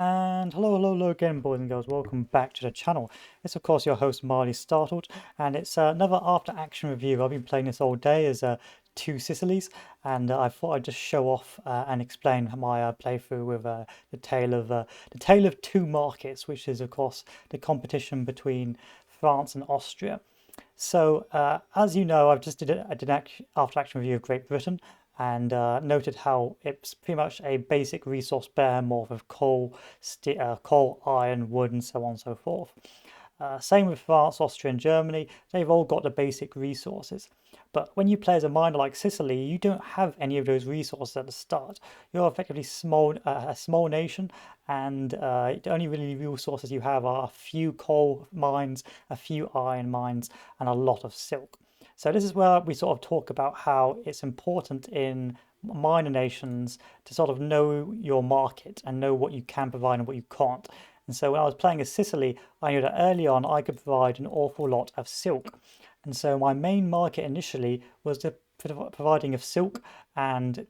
And hello again, boys and girls. Welcome back to the channel. It's of course your host Marley Startled, and it's another After Action review. I've been playing this all day as two Sicilies, and I thought I'd just show off and explain my playthrough with the tale of two markets, which is of course the competition between France and Austria. So, as you know, I've just did an after action review of Great Britain and noted how it's pretty much a basic resource behemoth of coal, iron, wood, and so on and so forth. Same with France, Austria, and Germany. They've all got the basic resources. But when you play as a miner like Sicily, you don't have any of those resources at the start. You're effectively a small nation, and the only really resources you have are a few coal mines, a few iron mines, and a lot of silk. So this is where we sort of talk about how it's important in minor nations to sort of know your market and know what you can provide and what you can't. And so when I was playing as Sicily, I knew that early on I could provide an awful lot of silk. And so my main market initially was the providing of silk and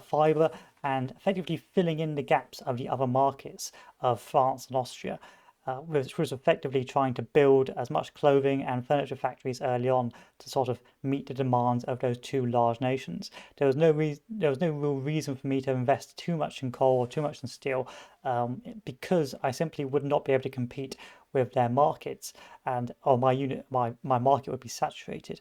fiber and effectively filling in the gaps of the other markets of France and Austria, which was effectively trying to build as much clothing and furniture factories early on to sort of meet the demands of those two large nations. There was no real reason for me to invest too much in coal or too much in steel, because I simply would not be able to compete with their markets, and or my market would be saturated.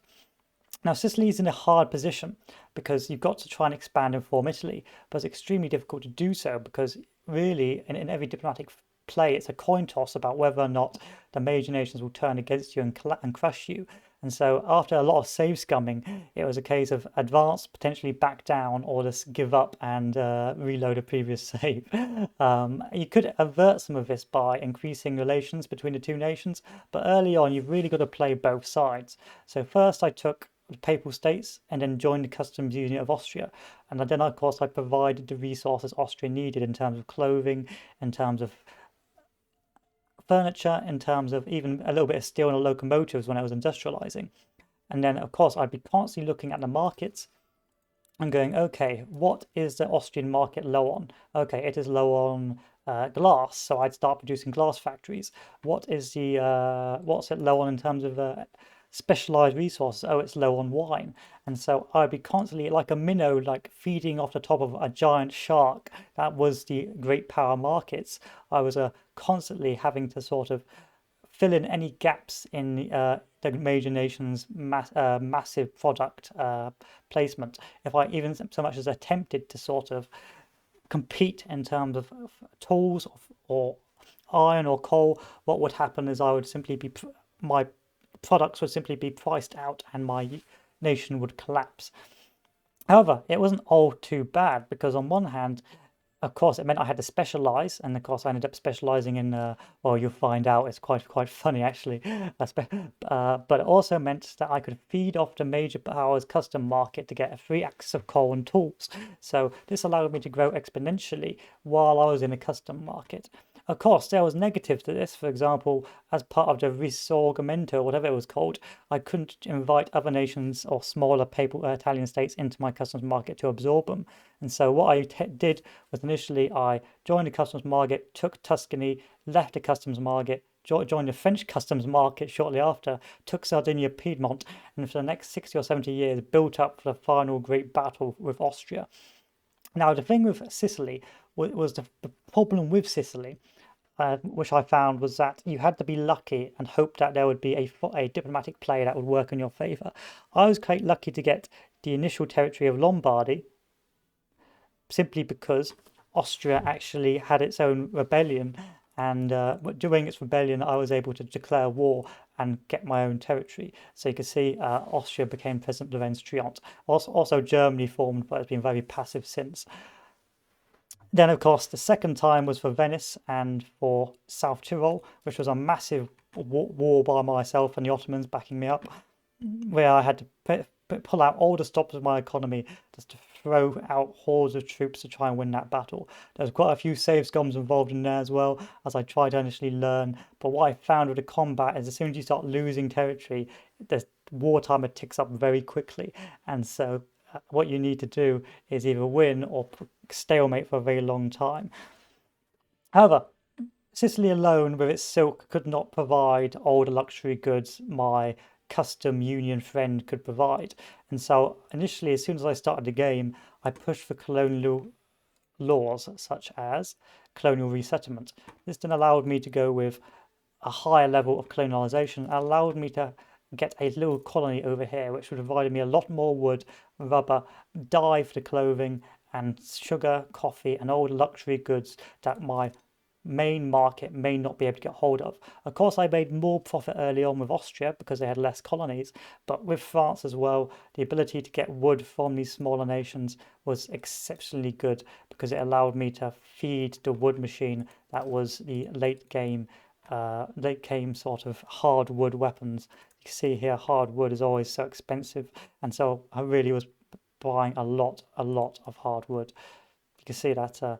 Now, Sicily is in a hard position because you've got to try and expand and form Italy, but it's extremely difficult to do so because really, in every diplomatic play, it's a coin toss about whether or not the major nations will turn against you and crush you. And so, after a lot of save scumming, it was a case of advance, potentially back down, or just give up and reload a previous save. You could avert some of this by increasing relations between the two nations, but early on, you've really got to play both sides. So, first, I took the Papal States and then joined the customs union of Austria. And then, of course, I provided the resources Austria needed in terms of clothing, in terms of furniture, in terms of even a little bit of steel and locomotives when I was industrializing. And then, of course, I'd be constantly looking at the markets and going, okay, what is the Austrian market low on? Okay, it is low on glass, so I'd start producing glass factories. What's it low on in terms of specialized resources? Oh, it's low on wine. And so I'd be constantly like a minnow, like feeding off the top of a giant shark. That was the great power markets. I was constantly having to sort of fill in any gaps in the major nations' massive product placement. If I even so much as attempted to sort of compete in terms of tools or iron or coal, what would happen is I would simply be my products would simply be priced out and my nation would collapse. However, it wasn't all too bad because on one hand, of course, it meant I had to specialize, and of course, I ended up specializing in. Well, you'll find out. It's quite funny actually. But it also meant that I could feed off the major powers custom market to get a free access of coal and tools. So this allowed me to grow exponentially while I was in a custom market. Of course, there was negatives to this. For example, as part of the risorgimento, whatever it was called, I couldn't invite other nations or smaller papal Italian states into my customs market to absorb them. And so what I did was initially I joined the customs market, took Tuscany, left the customs market, joined the French customs market shortly after, took Sardinia, Piedmont, and for the next 60 or 70 years built up for the final great battle with Austria. Now, the thing with Sicily was the problem with Sicily, which I found was that you had to be lucky and hope that there would be a diplomatic play that would work in your favor. I was quite lucky to get the initial territory of Lombardy simply because Austria actually had its own rebellion, and during its rebellion, I was able to declare war and get my own territory. So you can see Austria became President Lorenz Triumph. Also, Germany formed, but it's been very passive since. Then, of course, the second time was for Venice and for South Tyrol, which was a massive war by myself and the Ottomans backing me up, where I had to pull out all the stops of my economy just to throw out hordes of troops to try and win that battle. There's quite a few save scums involved in there as well, as I tried to initially learn. But what I found with the combat is as soon as you start losing territory, the war timer ticks up very quickly. And so what you need to do is either win or stalemate for a very long time. However, Sicily alone, with its silk, could not provide all the luxury goods my custom union friend could provide. And so, initially, as soon as I started the game, I pushed for colonial laws such as colonial resettlement. This then allowed me to go with a higher level of colonialization, allowed me to get a little colony over here, which would have provided me a lot more wood, rubber, dye for the clothing, and sugar, coffee, and all the luxury goods that my main market may not be able to get hold of. Of course, I made more profit early on with Austria because they had less colonies, but with France as well, the ability to get wood from these smaller nations was exceptionally good because it allowed me to feed the wood machine that was the late game sort of hardwood weapons. You can see here, hardwood is always so expensive, and so I really was buying a lot of hardwood. You can see that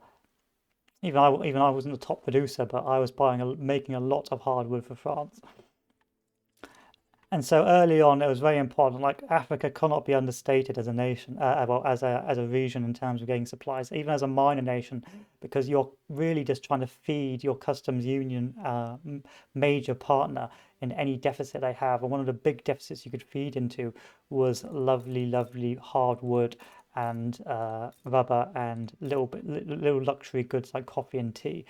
even I wasn't the top producer, but I was making a lot of hardwood for France. And so early on, it was very important. Like Africa cannot be understated as a nation, well, as a region in terms of getting supplies, even as a minor nation, because you're really just trying to feed your customs union major partner in any deficit they have. And one of the big deficits you could feed into was lovely hardwood and rubber and little luxury goods like coffee and tea.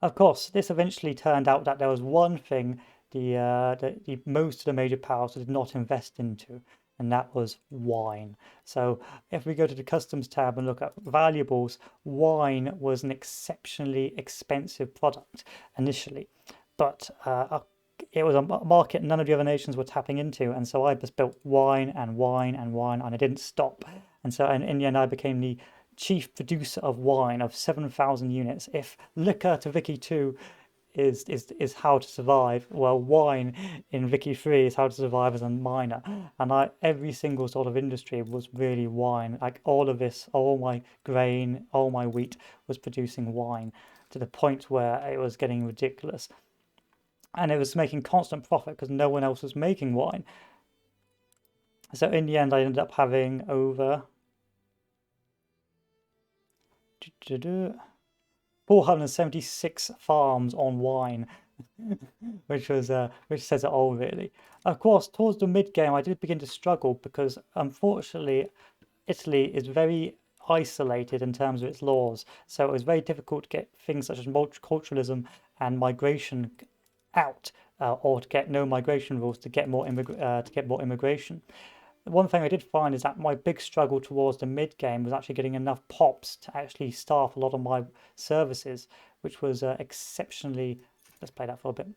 Of course, this eventually turned out that there was one thing the most of the major powers did not invest into, and that was wine. So if we go to the customs tab and look at valuables, wine was an exceptionally expensive product initially, but it was a market none of the other nations were tapping into, and so I just built wine and wine and wine, and I didn't stop. And so in the end, I became the chief producer of wine of 7,000 units. If liquor to Vicky 2 is how to survive, well, wine in Vicky 3 is how to survive as a miner. And every single sort of industry was really wine. Like all of this, all my grain, all my wheat was producing wine to the point where it was getting ridiculous. And it was making constant profit because no one else was making wine. So in the end, I ended up having over 476 farms on wine, which says it all really. Of course, towards the mid game, I did begin to struggle because unfortunately, Italy is very isolated in terms of its laws, so it was very difficult to get things such as multiculturalism and migration out, or to get no migration rules to get more immigration. One thing I did find is that my big struggle towards the mid game was actually getting enough pops to actually staff a lot of my services, which was exceptionally. Let's play that for a bit.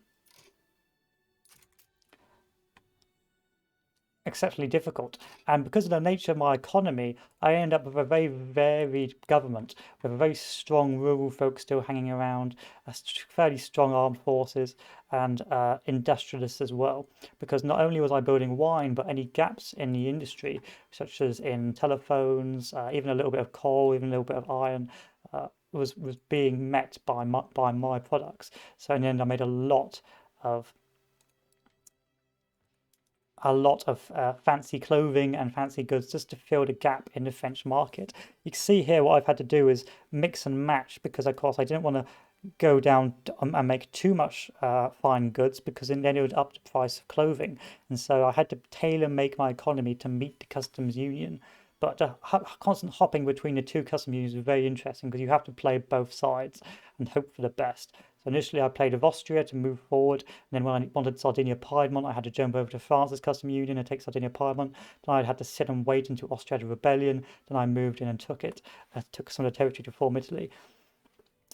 Exceptionally difficult. And because of the nature of my economy, I end up with a very varied government, with a very strong rural folk still hanging around, a fairly strong armed forces, and industrialists as well. Because not only was I building wine, but any gaps in the industry, such as in telephones, even a little bit of coal, even a little bit of iron, was being met by my products. So in the end, I made of a lot of fancy clothing and fancy goods just to fill the gap in the French market. You can see here what I've had to do is mix and match because, of course, I didn't want to go down and make too much fine goods because then it would up the price of clothing. And so I had to tailor make my economy to meet the customs union. But constant hopping between the two customs unions is very interesting because you have to play both sides and hope for the best. So initially I played with Austria to move forward, and then when I wanted Sardinia-Piedmont, I had to jump over to France's custom union and take Sardinia-Piedmont. Then I had to sit and wait until Austria had a rebellion. Then I moved in and took it, took some of the territory to form Italy,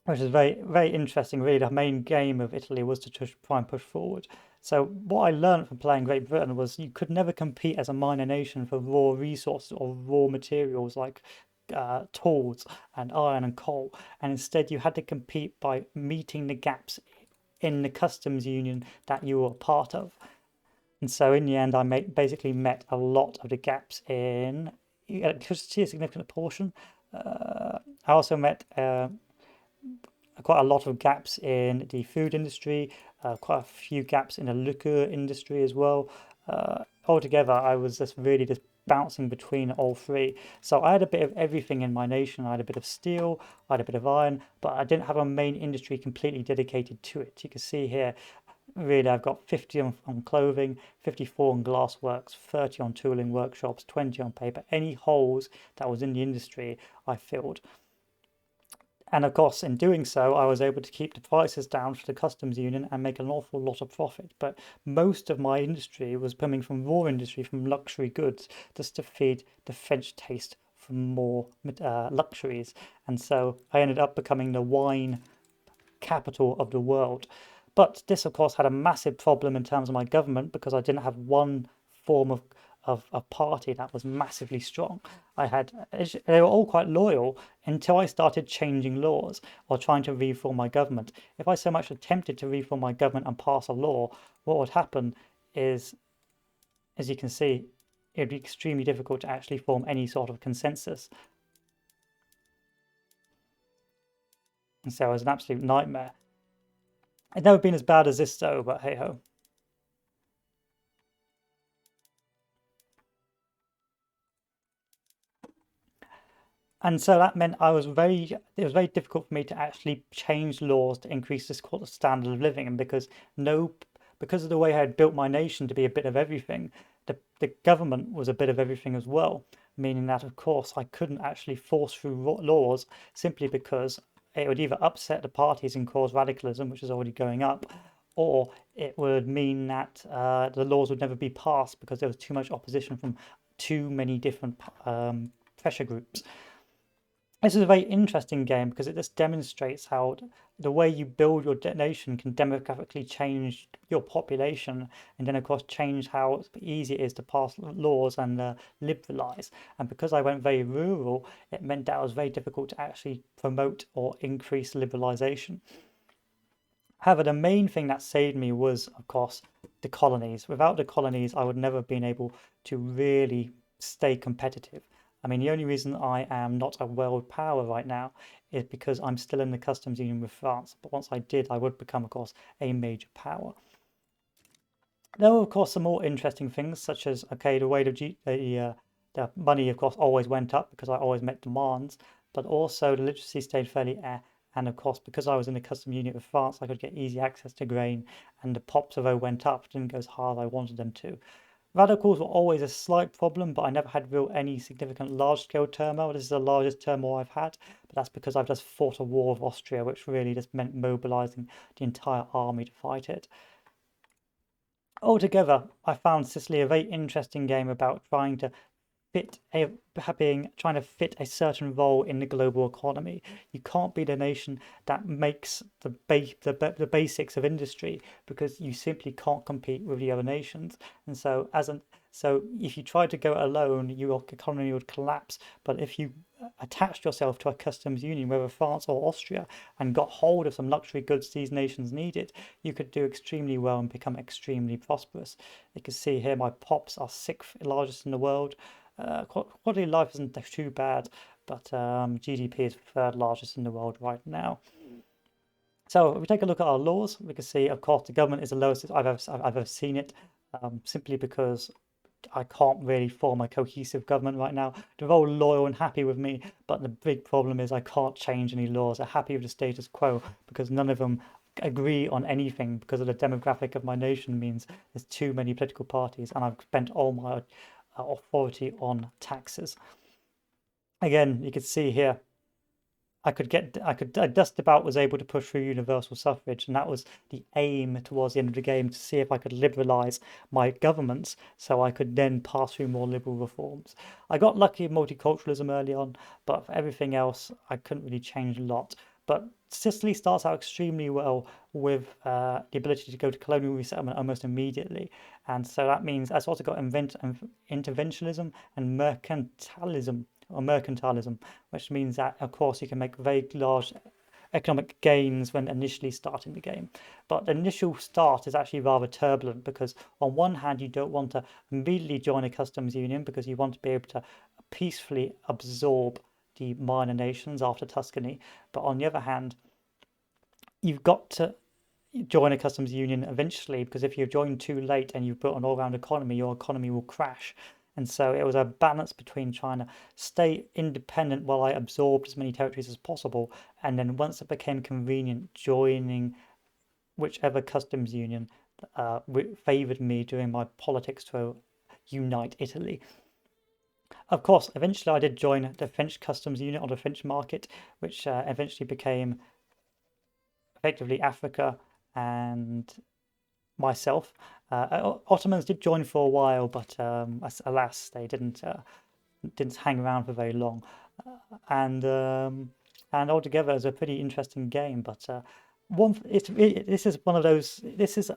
which is very interesting. Really, the main game of Italy was to try and push forward. So what I learned from playing Great Britain was you could never compete as a minor nation for raw resources or raw materials like tools and iron and coal, and instead you had to compete by meeting the gaps in the customs union that you were part of. And so in the end, I basically met a lot of the gaps in electricity, a significant portion. I also met quite a lot of gaps in the food industry, quite a few gaps in the liquor industry as well. Altogether, I was just really just bouncing between all three. So I had a bit of everything in my nation. I had a bit of steel, I had a bit of iron, but I didn't have a main industry completely dedicated to it. You can see here, really, I've got 50 on clothing, 54 on glassworks, 30 on tooling workshops, 20 on paper. Any holes that was in the industry, I filled. And of course, in doing so, I was able to keep the prices down for the customs union and make an awful lot of profit. But most of my industry was coming from raw industry, from luxury goods, just to feed the French taste for more luxuries. And so I ended up becoming the wine capital of the world. But this, of course, had a massive problem in terms of my government because I didn't have one form of a party that was massively strong. They were all quite loyal until I started changing laws or trying to reform my government. If I so much attempted to reform my government and pass a law, what would happen is, as you can see, it would be extremely difficult to actually form any sort of consensus. And so it was an absolute nightmare. It's never been as bad as this though, but hey ho. And so that meant it was very difficult for me to actually change laws to increase this standard of living. And because of the way I had built my nation to be a bit of everything, the government was a bit of everything as well, meaning that, of course, I couldn't actually force through laws simply because it would either upset the parties and cause radicalism, which is already going up, or it would mean that the laws would never be passed because there was too much opposition from too many different pressure groups. This is a very interesting game because it just demonstrates how the way you build your nation can demographically change your population, and then of course change how easy it is to pass laws and liberalize. And because I went very rural, it meant that it was very difficult to actually promote or increase liberalization. However, the main thing that saved me was, of course, the colonies. Without the colonies, I would never have been able to really stay competitive. I mean, the only reason I am not a world power right now is because I'm still in the customs union with France. But once I did, I would become, of course, a major power. There were, of course, some more interesting things, such as, okay, the way the money, of course, always went up because I always met demands, but also the literacy stayed fairly and of course, because I was in the custom unit with France, I could get easy access to grain, and the pops, although went up, didn't go as hard as I wanted them to. Radicals were always a slight problem, but I never had any significant large-scale turmoil. This is the largest turmoil I've had, but that's because I've just fought a war with Austria, which really just meant mobilizing the entire army to fight it. Altogether, I found Sicily a very interesting game about trying to fit a certain role in the global economy. You can't be the nation that makes the basics of industry because you simply can't compete with the other nations. And so if you try to go it alone, your economy would collapse. But if you attached yourself to a customs union, whether France or Austria, and got hold of some luxury goods these nations needed, you could do extremely well and become extremely prosperous. You can see here my pops are sixth largest in the world. Quality of life isn't too bad, but GDP is third largest in the world right now. So if we take a look at our laws, we can see, of course, the government is the lowest I've ever seen it, simply because I can't really form a cohesive government right now. They're all loyal and happy with me, but the big problem is I can't change any laws. They're happy with the status quo because none of them agree on anything because of the demographic of my nation means there's too many political parties and I've spent all my authority on taxes. Again, you can see here I just about was able to push through universal suffrage, and that was the aim towards the end of the game to see if I could liberalize my governments so I could then pass through more liberal reforms. I got lucky in multiculturalism early on, but for everything else, I couldn't really change a lot. But Sicily starts out extremely well with the ability to go to colonial resettlement almost immediately. And so that means that's also got interventionism and mercantilism, which means that, of course, you can make very large economic gains when initially starting the game. But the initial start is actually rather turbulent because, on one hand, you don't want to immediately join a customs union because you want to be able to peacefully absorb the minor nations after Tuscany. But on the other hand, you've got to join a customs union eventually because if you join too late and you've built an all-round economy, your economy will crash. And so it was a balance between trying to stay independent while I absorbed as many territories as possible, and then once it became convenient, joining whichever customs union favoured me doing my politics to unite Italy. Of course, eventually I did join the French customs unit on the French market, which eventually became effectively Africa and myself. Ottomans did join for a while, but alas, they didn't hang around for very long. And altogether, it's a pretty interesting game. But this is one of those. This is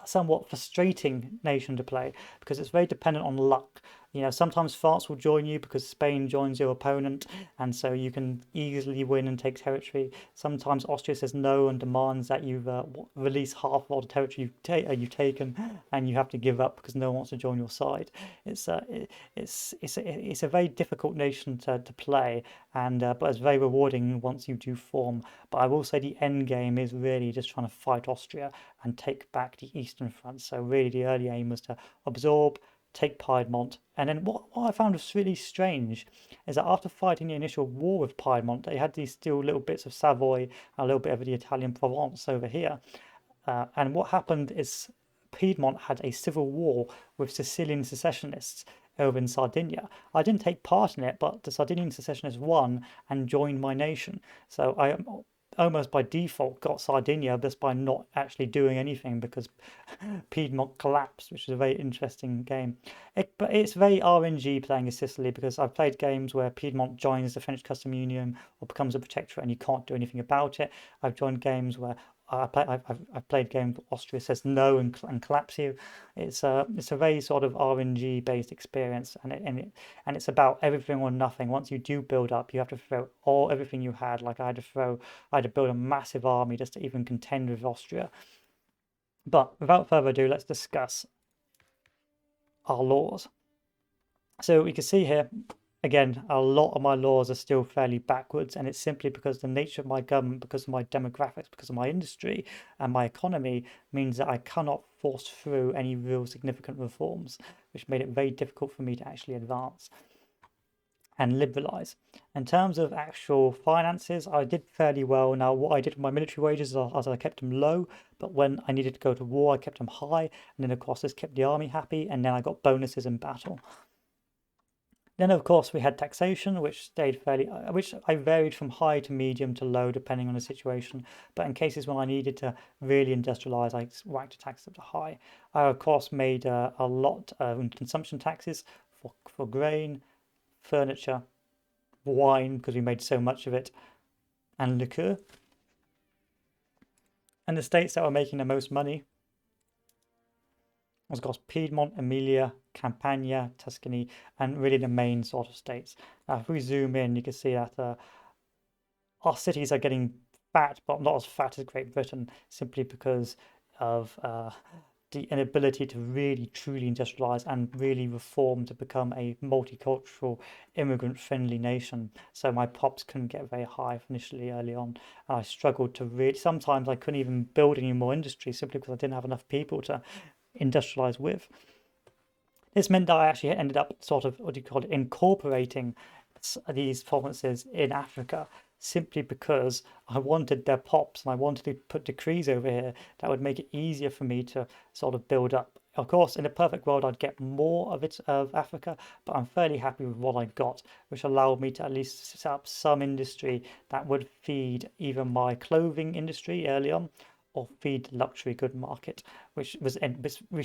somewhat frustrating nation to play because it's very dependent on luck. You know, sometimes France will join you because Spain joins your opponent, and so you can easily win and take territory. Sometimes Austria says no and demands that you release half of all the territory you've taken, and you have to give up because no one wants to join your side. It's a very difficult nation to play, and but it's very rewarding once you do form. But I will say the end game is really just trying to fight Austria and take back the Eastern Front. So really, the early aim was to absorb, take Piedmont, and then what I found was really strange is that after fighting the initial war with Piedmont, they had these still little bits of Savoy and a little bit of the Italian Provence over here. And what happened is Piedmont had a civil war with Sicilian secessionists over in Sardinia. I didn't take part in it, but the Sardinian secessionists won and joined my nation. So I almost by default got Sardinia just by not actually doing anything because Piedmont collapsed, which is a very interesting game. But it's very RNG playing as Sicily because I've played games where Piedmont joins the French Custom Union or becomes a protectorate and you can't do anything about it. I've joined games where I've played games where Austria says no and collapse you. It's a very sort of RNG based experience, and it's about everything or nothing. Once you do build up, you have to throw everything you had. Like I had to build a massive army just to even contend with Austria. But without further ado, let's discuss our laws. So we can see here, again, a lot of my laws are still fairly backwards, and it's simply because the nature of my government, because of my demographics, because of my industry and my economy means that I cannot force through any real significant reforms, which made it very difficult for me to actually advance and liberalize. In terms of actual finances, I did fairly well. Now, what I did with my military wages is I kept them low, but when I needed to go to war, I kept them high. And then, of course, this kept the army happy, and then I got bonuses in battle. Then, of course, we had taxation, which stayed which I varied from high to medium to low, depending on the situation. But in cases when I needed to really industrialize, I whacked the tax up to high. I, of course, made a lot of consumption taxes for grain, furniture, wine, because we made so much of it, and liqueur. And the states that were making the most money was, of course, Piedmont, Emilia, Campania, Tuscany, and really the main sort of states. Now, if we zoom in, you can see that our cities are getting fat, but not as fat as Great Britain, simply because of the inability to really truly industrialize and really reform to become a multicultural, immigrant-friendly nation. So my pops couldn't get very high initially early on, and I struggled to really. Sometimes I couldn't even build any more industry simply because I didn't have enough people to industrialize with. This meant that I actually ended up sort of, what do you call it, incorporating these provinces in Africa simply because I wanted their pops and I wanted to put decrees over here that would make it easier for me to sort of build up. Of course, in a perfect world, I'd get more of Africa, but I'm fairly happy with what I got, which allowed me to at least set up some industry that would feed either my clothing industry early on or feed the luxury good market, which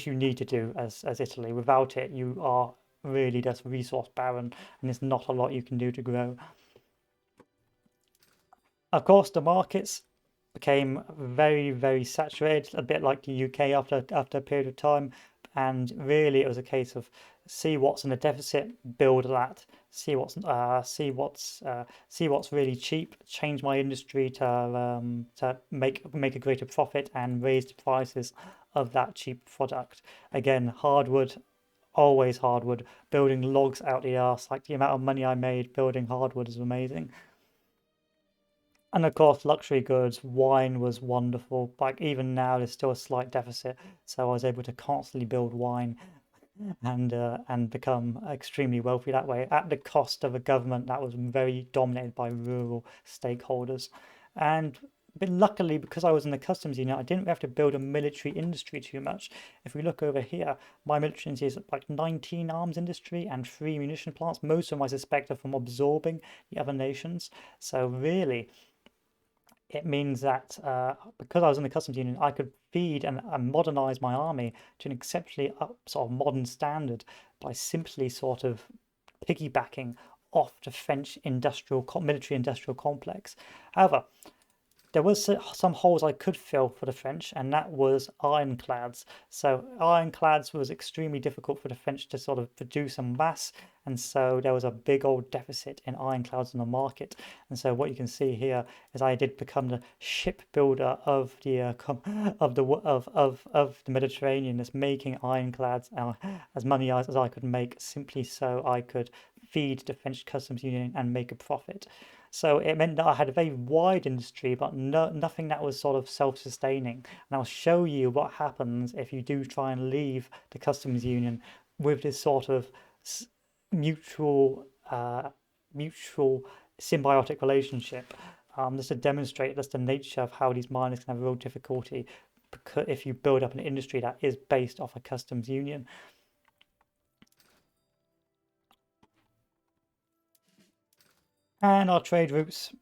you need to do as Italy. Without it, you are really just resource barren, and there's not a lot you can do to grow. Of course, the markets became very, very saturated, a bit like the UK after a period of time. And really, it was a case of see what's in a deficit, build that. See what's really cheap. Change my industry to make a greater profit and raise the prices of that cheap product. Again, hardwood, always hardwood. Building logs out the arse, like the amount of money I made building hardwood is amazing. And of course, luxury goods, wine was wonderful. Like even now, there's still a slight deficit, so I was able to constantly build wine. and become extremely wealthy that way at the cost of a government that was very dominated by rural stakeholders. And but luckily, because I was in the customs union, I didn't have to build a military industry too much. If we look over here, my military industry is like 19 arms industry and 3 munition plants. Most of them I suspect are from absorbing the other nations. So really, it means that because I was in the customs union, I could feed and modernize my army to an exceptionally sort of modern standard by simply sort of piggybacking off the French military industrial complex. However, there was some holes I could fill for the French, and that was ironclads. So ironclads was extremely difficult for the French to sort of produce en masse, and so there was a big old deficit in ironclads on the market. And so what you can see here is I did become the shipbuilder of the of the Mediterranean, that's making ironclads as many as I could make, simply so I could feed the French customs union and make a profit. So it meant that I had a very wide industry, but nothing that was sort of self-sustaining. And I'll show you what happens if you do try and leave the customs union with this sort of mutual, mutual symbiotic relationship. Just to demonstrate that's the nature of how these miners can have real difficulty because if you build up an industry that is based off a customs union. And our trade routes,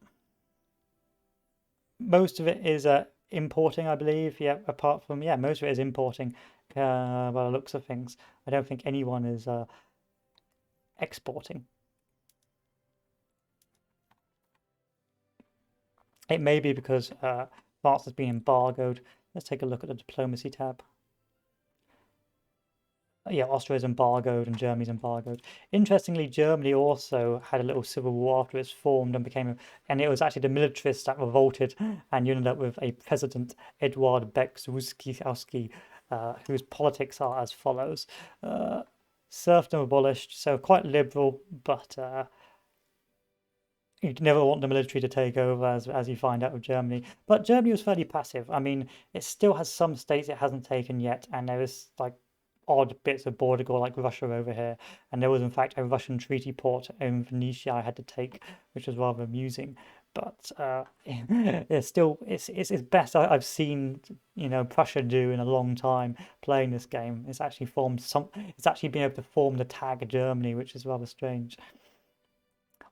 most of it is importing, I believe. Yeah, apart from, yeah, most of it is importing by the looks of things. I don't think anyone is exporting. It may be because France has been embargoed. Let's take a look at the diplomacy tab. Yeah, Austria is embargoed and Germany's embargoed. Interestingly, Germany also had a little civil war after it's formed and and it was actually the militarists that revolted, and you ended up with a president, Eduard Beck-Swiatkowski, whose politics are as follows: serfdom abolished, so quite liberal, but you'd never want the military to take over, as you find out with Germany. But Germany was fairly passive. I mean, it still has some states it hasn't taken yet, and there is like odd bits of border go like Russia over here. And there was in fact a Russian treaty port in Venetia I had to take, which was rather amusing. But it's still it's best I've seen Prussia do in a long time playing this game. It's actually it's actually been able to form the tag Germany, which is rather strange.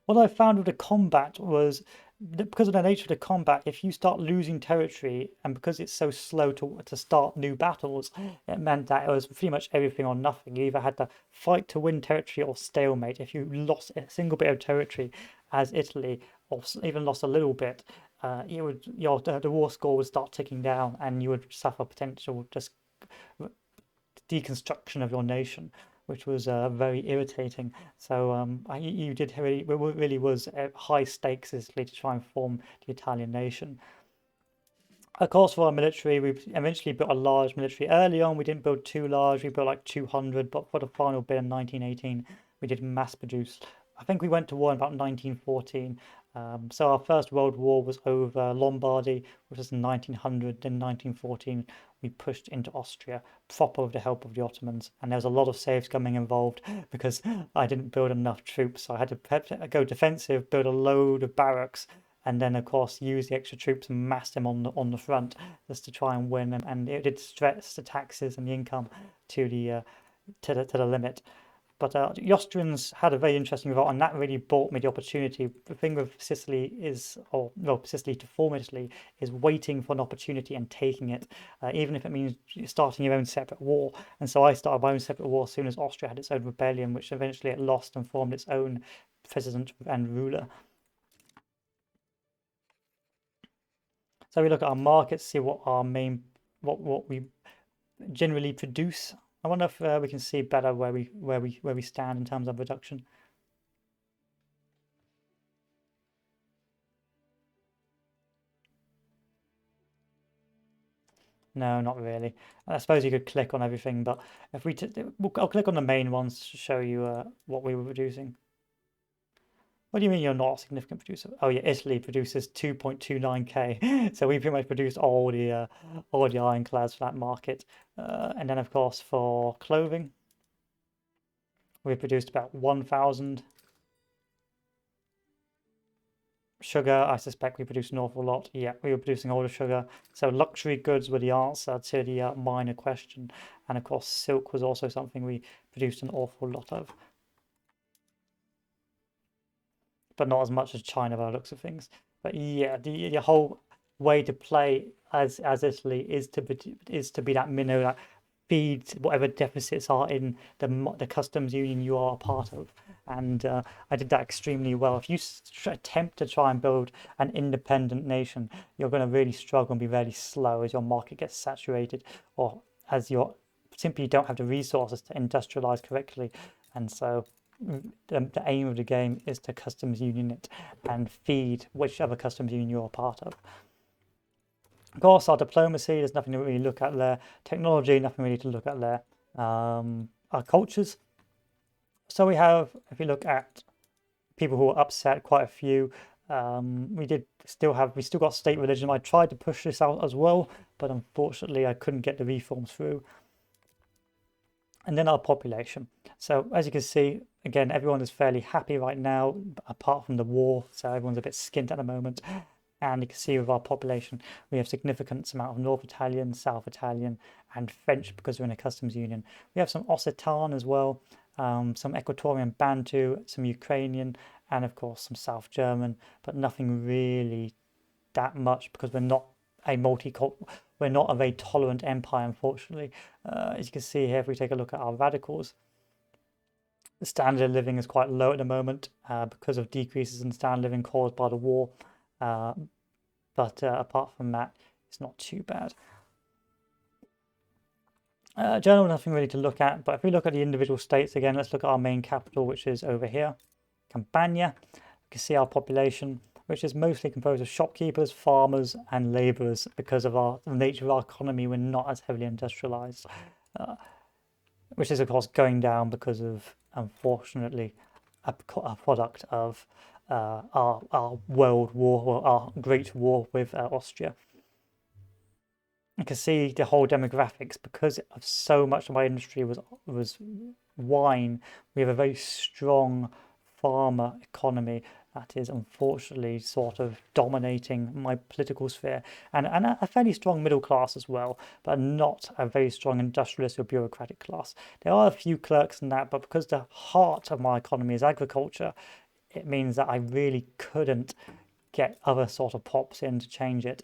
What I found with the combat was that because of the nature of the combat, if you start losing territory and because it's so slow to start new battles, it meant that it was pretty much everything or nothing. You either had to fight to win territory or stalemate. If you lost a single bit of territory, as Italy, or even lost a little bit, the war score would start ticking down, and you would suffer potential just deconstruction of your nation, which was very irritating. So you did really was high stakes Italy to try and form the Italian nation. Of course, for our military, we eventually built a large military. Early on, we didn't build too large. We built like 200, but for the final bit in 1918, we did mass produce. I think we went to war in about 1914. So our first world war was over Lombardy, which was in 1900. Then 1914, we pushed into Austria, proper with the help of the Ottomans. And there was a lot of saves coming involved because I didn't build enough troops. So I had to go defensive, build a load of barracks, and then of course use the extra troops and mass them on the front just to try and win. And it did stretch the taxes and the income to the limit. But the Austrians had a very interesting revolt, and that really brought me the opportunity. The thing with Sicily is, or well, Sicily to form Italy is waiting for an opportunity and taking it, even if it means starting your own separate war. And so I started my own separate war as soon as Austria had its own rebellion, which eventually it lost and formed its own president and ruler. So we look at our markets, see what our main, what we generally produce. I wonder if we can see better where we stand in terms of reduction. No, not really. I suppose you could click on everything, but if I'll click on the main ones to show you what we were producing. What do you mean you're not a significant producer? Oh yeah, Italy produces 2.29k, so we pretty much produced all the ironclads for that market. And then of course for clothing. we produced about 1,000. Sugar, I suspect we produced an awful lot. Yeah, we were producing all the sugar. So luxury goods were the answer to the minor question. And of course, silk was also something we produced an awful lot of. But not as much as China by the looks of things. But yeah, the whole way to play as Italy is to be that minnow that feeds whatever deficits are in the customs union you are a part of. And I did that extremely well. If you attempt to try and build an independent nation, you're going to really struggle and be very slow as your market gets saturated, or as you simply don't have the resources to industrialize correctly. And so the aim of the game is to customs union it and feed whichever customs union you're a part of. Of course, our diplomacy, there's nothing to really look at there. Technology, nothing really to look at there. Our cultures. So we have, if you look at people who are upset, quite a few. We still got state religion. I tried to push this out as well, but unfortunately I couldn't get the reforms through. And then our population. So as you can see, again, everyone is fairly happy right now, apart from the war. So everyone's a bit skint at the moment. And you can see with our population, we have significant amount of North Italian, South Italian, and French because we're in a customs union. We have some Occitan as well, some Equatorian Bantu, some Ukrainian, and of course some South German, but nothing really that much because we're not a we're not a very tolerant empire, unfortunately. As you can see here, if we take a look at our radicals, the standard of living is quite low at the moment because of decreases in standard of living caused by the war. But apart from that, it's not too bad. General, nothing really to look at, but if we look at the individual states again, let's look at our main capital, which is over here, Campania. You can see our population, which is mostly composed of shopkeepers, farmers, and laborers. Because of the nature of our economy, we're not as heavily industrialized, which is of course going down because of, unfortunately, a product of our world war, or our great war with Austria. You can see the whole demographics because of so much of my industry was wine. We have a very strong farmer economy that is unfortunately sort of dominating my political sphere, and a fairly strong middle class as well, but not a very strong industrialist or bureaucratic class. There are a few clerks in that, but because the heart of my economy is agriculture, it means that I really couldn't get other sort of pops in to change it.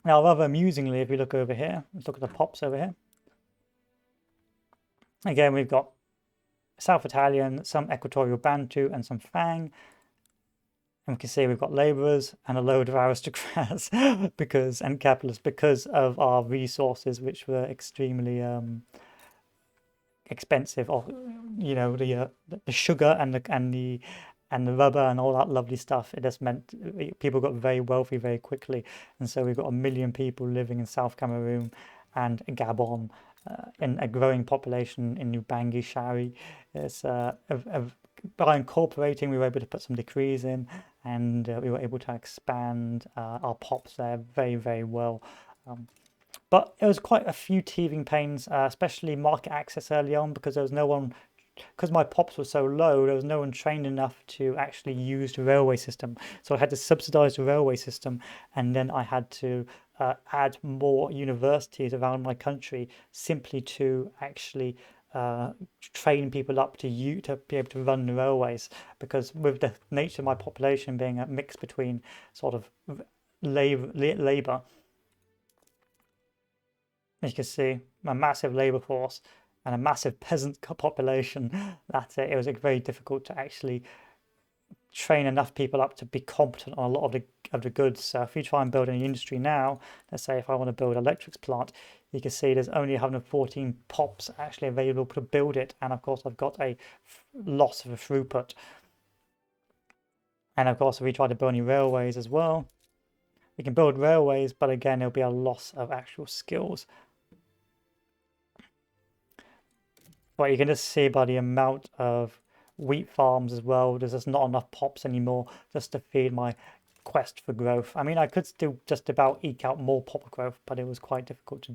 Now, rather amusingly, if we look over here, let's look at the pops over here. Again, we've got South Italian, some Equatorial Bantu, and some Fang. And we can see we've got laborers and a load of aristocrats and capitalists because of our resources, which were extremely expensive. Or the sugar and the rubber and all that lovely stuff. It just meant people got very wealthy very quickly, and so we've got 1 million people living in South Cameroon and Gabon, in a growing population in Ubangi, Shari. It's by incorporating, we were able to put some decrees in, and we were able to expand our pops there very, very well. But it was quite a few teething pains, especially market access early on, because there was no one. Because my pops were so low, there was no one trained enough to actually use the railway system. So I had to subsidize the railway system, and then I had to add more universities around my country simply to actually train people up to be able to run the railways. Because with the nature of my population being a mix between sort of labor, as you can see, a massive labor force and a massive peasant population, that it was very difficult to actually train enough people up to be competent on a lot of the goods. So if you try and build any industry now, let's say if I want to build an electrics plant, you can see there's only 114 pops actually available to build it, and of course I've got a loss of a throughput. And of course if we try to build any railways as well, we can build railways, but again there'll be a loss of actual skills. But you can just see by the amount of wheat farms as well, there's just not enough pops anymore just to feed my quest for growth. I mean, I could still just about eke out more pop growth, but it was quite difficult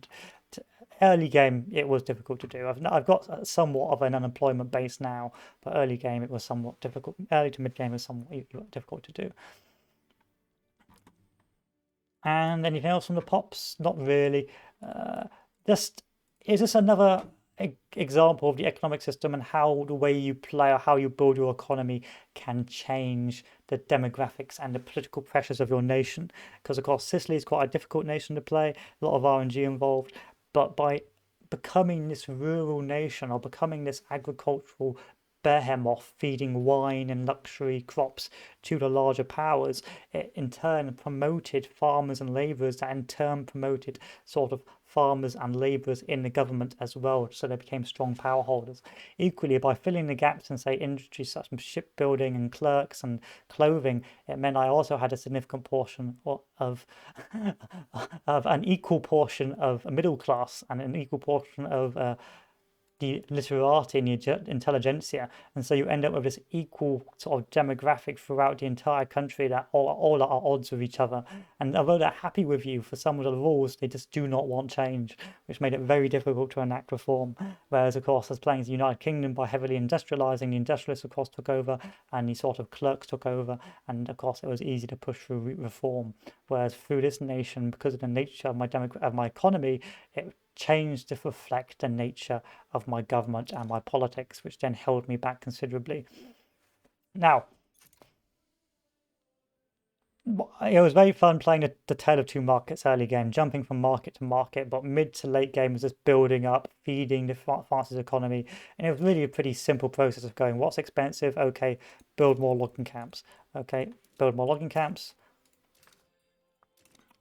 to early game it was difficult to do. I've got somewhat of an unemployment base now, but early game it was somewhat difficult. Early to mid game was somewhat difficult to do. And anything else from the pops? Not really. Just is this another example of the economic system and how the way you play or how you build your economy can change the demographics and the political pressures of your nation? Because of course Sicily is quite a difficult nation to play, a lot of RNG involved, but by becoming this rural nation or becoming this agricultural behemoth feeding wine and luxury crops to the larger powers, it in turn promoted farmers and labourers that in turn promoted sort of farmers and labourers in the government as well, so they became strong power holders. Equally, by filling the gaps in, say, industries such as shipbuilding and clerks and clothing, it meant I also had a significant portion of an equal portion of a middle class and an equal portion of the literati and the intelligentsia, and so you end up with this equal sort of demographic throughout the entire country that all are at odds with each other. And although they're happy with you for some of the rules, they just do not want change, which made it very difficult to enact reform. Whereas, of course, as playing as the United Kingdom, by heavily industrializing, the industrialists, of course, took over, and the sort of clerks took over, and of course, it was easy to push through reform. Whereas through this nation, because of the nature of my economy, it changed to reflect the nature of my government and my politics, which then held me back considerably. Now, it was very fun playing the Tale of Two Markets early game, jumping from market to market, but mid to late game was just building up, feeding the France's economy, and it was really a pretty simple process of going, what's expensive? Okay, build more logging camps. Okay, build more logging camps.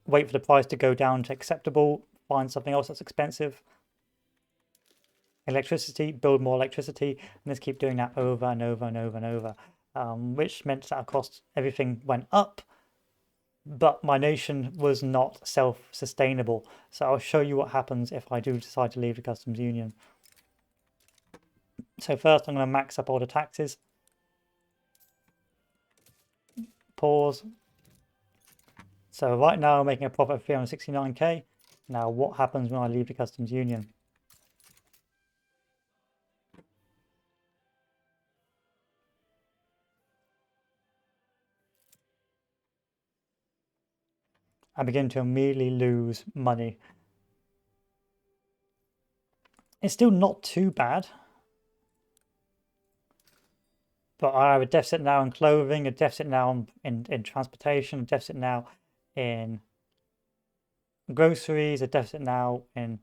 Wait for the price to go down to acceptable, find something else that's expensive. Electricity, build more electricity, and just keep doing that over and over and over and over, which meant that of course everything went up, but my nation was not self-sustainable. So I'll show you what happens if I do decide to leave the customs union. So first I'm going to max up all the taxes. Pause. So right now I'm making a profit of 369k. Now what happens when I leave the customs union? I begin to immediately lose money. It's still not too bad, but I have a deficit now in clothing, a deficit now in transportation, a deficit now in groceries, a deficit now in.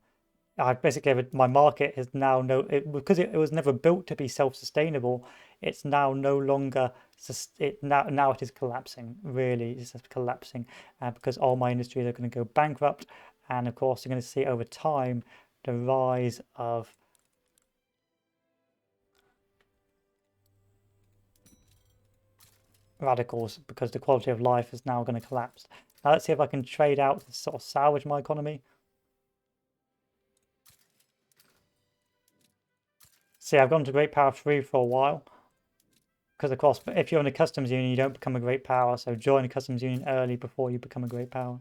I basically have my market is now because it was never built to be self-sustainable. It's now no longer now it is collapsing. Really, it's just collapsing because all my industries are going to go bankrupt, and of course you're going to see over time the rise of radicals because the quality of life is now going to collapse. Now let's see if I can trade out to sort of salvage my economy. See, I've gone to Great Power 3 for a while. Because of course, if you're in a customs union, you don't become a great power. So join a customs union early before you become a great power.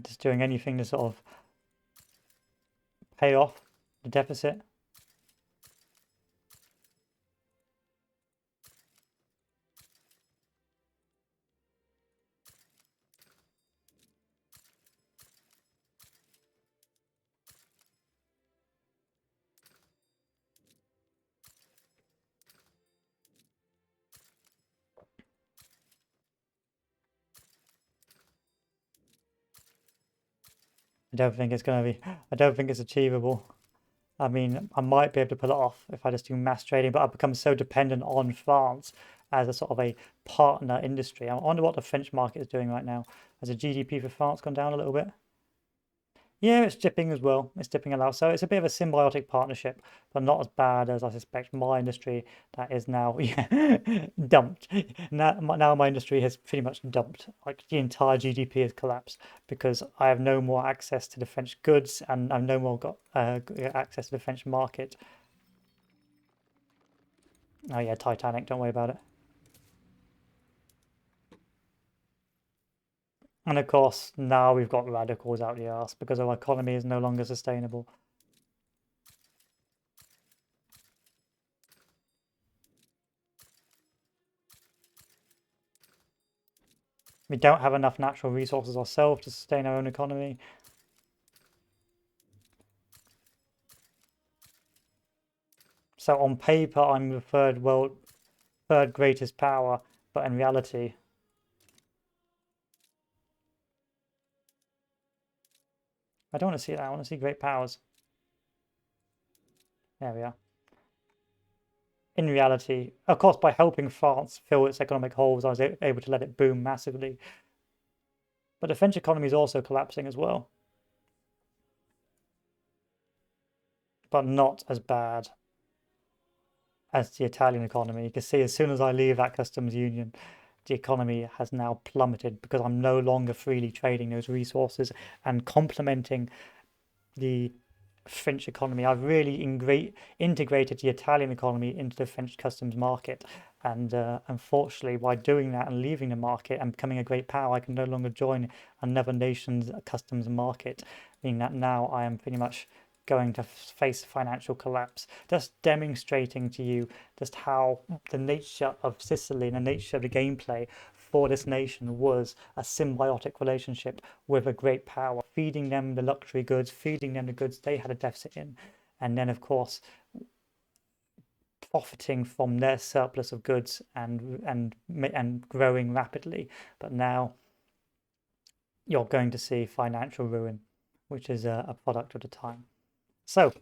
Just doing anything to sort of pay off the deficit. I don't think it's going to be. I don't think it's achievable. I mean, I might be able to pull it off if I just do mass trading, but I've become so dependent on France as a sort of a partner industry. I wonder what the French market is doing right now. Has the GDP for France gone down a little bit? Yeah, it's dipping as well. It's dipping a lot. So it's a bit of a symbiotic partnership, but not as bad as I suspect my industry that is now dumped. Now my industry has pretty much dumped. Like the entire GDP has collapsed because I have no more access to the French goods and I've no more got access to the French market. Oh yeah, Titanic, don't worry about it. And of course, now we've got radicals out the arse because our economy is no longer sustainable. We don't have enough natural resources ourselves to sustain our own economy. So on paper, I'm the third greatest power, but in reality, I don't want to see that. I want to see great powers. There we are. In reality, of course, by helping France fill its economic holes, I was able to let it boom massively. But the French economy is also collapsing as well, but not as bad as the Italian economy. You can see as soon as I leave that customs union, the economy has now plummeted because I'm no longer freely trading those resources and complementing the French economy. I've really integrated the Italian economy into the French customs market. And unfortunately, by doing that and leaving the market and becoming a great power, I can no longer join another nation's customs market, meaning that now I am pretty much going to face financial collapse. Just demonstrating to you just how the nature of Sicily and the nature of the gameplay for this nation was a symbiotic relationship with a great power, feeding them the luxury goods, feeding them the goods they had a deficit in, and then, of course, profiting from their surplus of goods and growing rapidly. But now you're going to see financial ruin, which is a product of the time. So,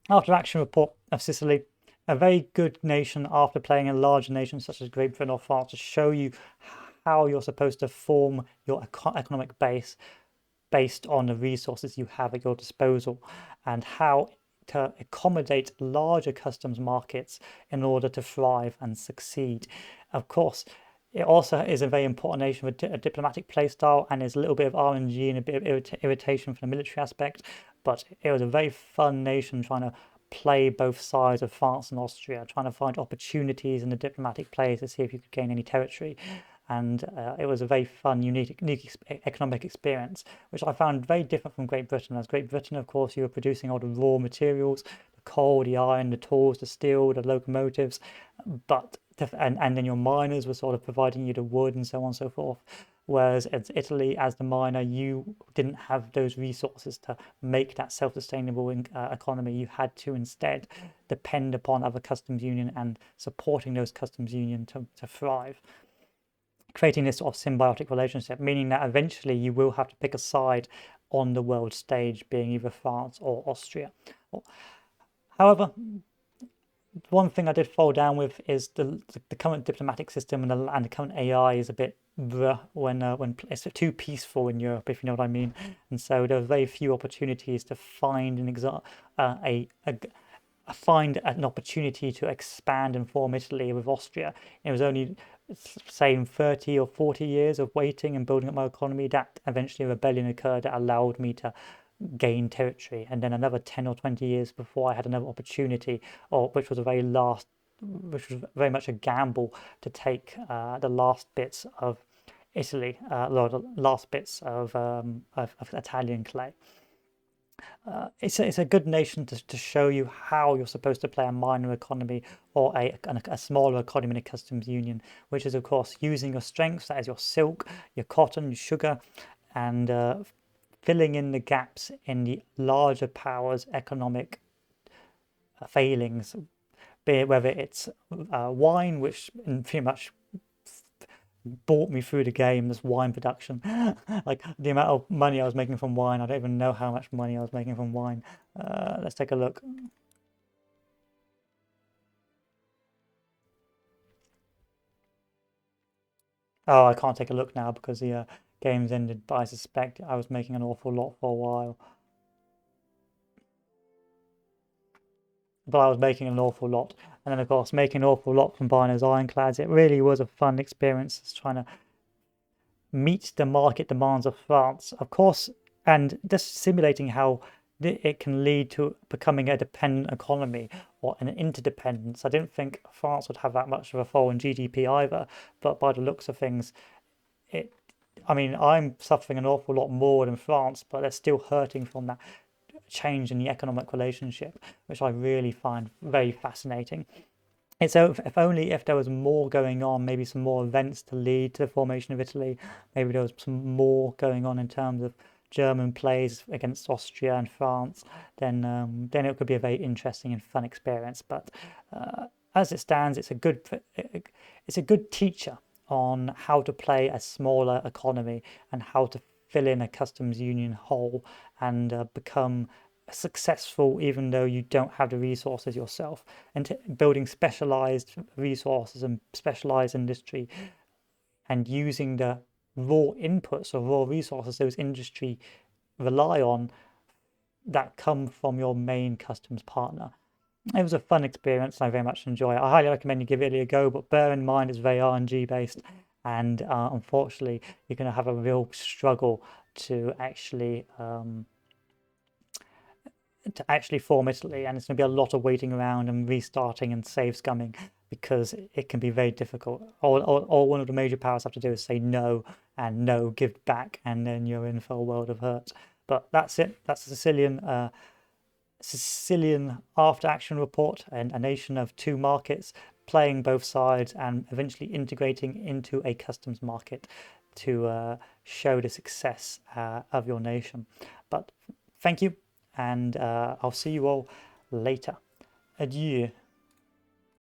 After Action Report of Sicily, a very good nation after playing a large nation such as Great Britain or France to show you how you're supposed to form your economic base based on the resources you have at your disposal and how to accommodate larger customs markets in order to thrive and succeed. Of course, it also is a very important nation with a diplomatic playstyle, and there's a little bit of RNG and a bit of irritation from the military aspect, but it was a very fun nation trying to play both sides of France and Austria, trying to find opportunities in the diplomatic plays to see if you could gain any territory. And it was a very fun, unique economic experience, which I found very different from Great Britain. As Great Britain, of course, you were producing all the raw materials, the coal, the iron, the tools, the steel, the locomotives, but and then your miners were sort of providing you the wood and so on and so forth. Whereas as Italy, as the miner, you didn't have those resources to make that self-sustainable economy. You had to instead depend upon other customs union and supporting those customs union to thrive, creating this sort of symbiotic relationship, meaning that eventually you will have to pick a side on the world stage, being either France or Austria. However, one thing I did fall down with is the current diplomatic system and the current AI is a bit when it's too peaceful in Europe, if you know what I mean. And so there are very few opportunities to find find an opportunity to expand and form Italy with Austria. It was only, say, 30 or 40 years of waiting and building up my economy that eventually a rebellion occurred that allowed me to gain territory, and then another 10 or 20 years before I had another opportunity, or which was very much a gamble to take the last bits of Italy, the last bits of Italian clay. It's a good nation to show you how you're supposed to play a minor economy or a smaller economy in a customs union, which is, of course, using your strengths, that is your silk, your cotton, your sugar, and filling in the gaps in the larger powers' economic failings, be it whether it's wine, which pretty much brought me through the game, this wine production. Like the amount of money I was making from wine, I don't even know how much money I was making from wine. Let's take a look. Oh, I can't take a look now because the game's ended, but I suspect I was making an awful lot for a while. But I was making an awful lot. And then, of course, making an awful lot from buying those ironclads, it really was a fun experience just trying to meet the market demands of France, of course, and just simulating how it can lead to becoming a dependent economy or an interdependence. I didn't think France would have that much of a fall in GDP either, but by the looks of things, it. I mean, I'm suffering an awful lot more than France, but they're still hurting from that change in the economic relationship, which I really find very fascinating. And so, if only if there was more going on, maybe some more events to lead to the formation of Italy, maybe there was some more going on in terms of German plays against Austria and France, then it could be a very interesting and fun experience. But as it stands, it's a good teacher on how to play a smaller economy and how to fill in a customs union hole and become successful even though you don't have the resources yourself, and building specialized resources and specialized industry and using the raw inputs or raw resources those industry rely on that come from your main customs partner. It was a fun experience and I very much enjoy it. I highly recommend you give it a go, but bear in mind it's very RNG based, and unfortunately you're going to have a real struggle to actually form Italy, and it's going to be a lot of waiting around and restarting and save scumming because it can be very difficult. All one of the major powers have to do is say no and no, give back, and then you're in for a world of hurt. But that's it. That's the Sicilian After Action Report, and a nation of two markets playing both sides and eventually integrating into a customs market to show the success of your nation. But thank you, and I'll see you all later. Adieu.